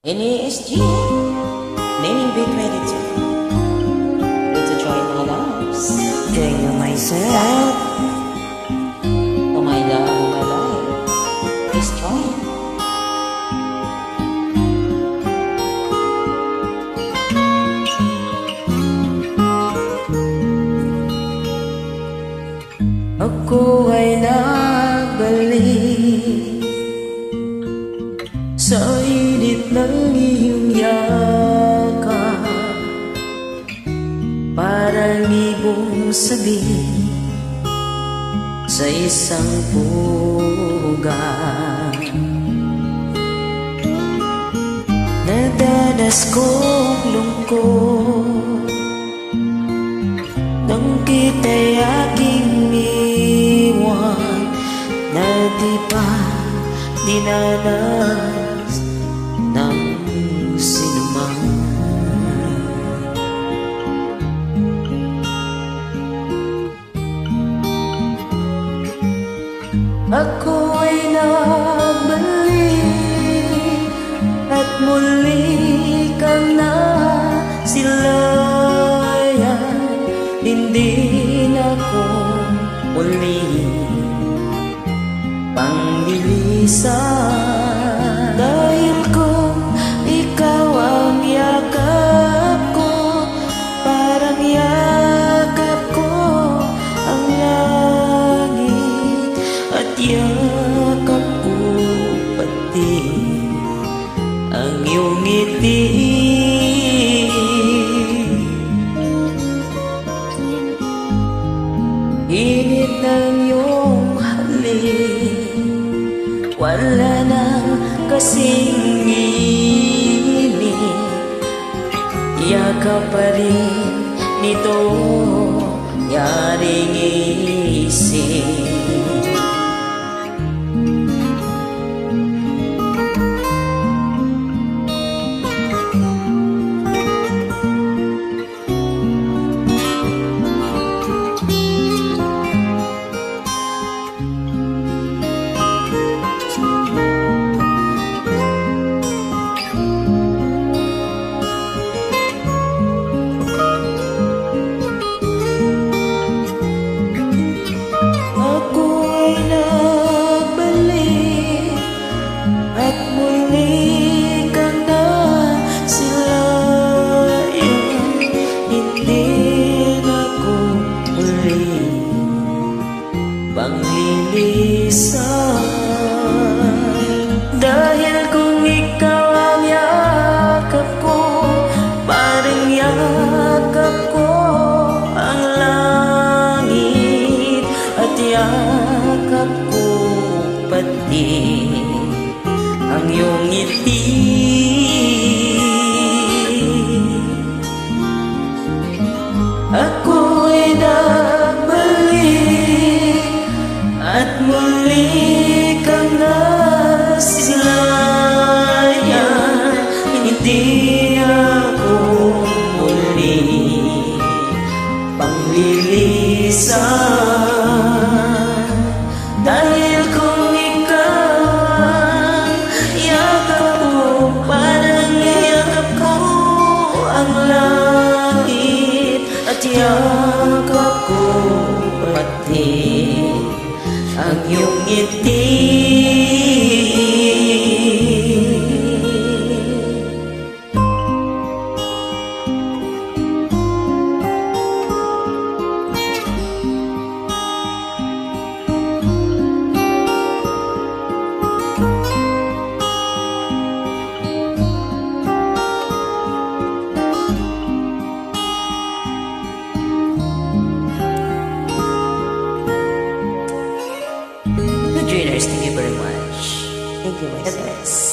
NASG, naming Big 22. Let's join my lives. Enjoying you myself. Oh my love, my life. Please join. Ako ay nagbalik sa init ng iyong yakap, parang ibong sabihin sa isang puga. Nadanas kong lungkot nang kita'y aking iwan, na di pa dinanas ng sinumang. Ako ay nagbalik at muli kang nasilayan. Hindi na ko muli panglilisan, dahil kung ikaw ang yakap ko, parang yakap ko ang langit, at yakap ko pati ang iyong ngiti. Init ng iyong halik, wala nang kasing init, yakap pa rin nito yaring isip. Panglilisan, dahil kung ikaw ang yakap ko, parang yakap ko ang langit, at yakap ko pati ang iyong ngiti. Ako ay nagbalik at muli kang nasilayan. Hindi ako muli panglilisan, dahil kung ikaw ang yakap ko, parang yakap ko ang langit, at yakap ko pati ang iyong ngiti. Thank you very much. Thank you, my God son. bless.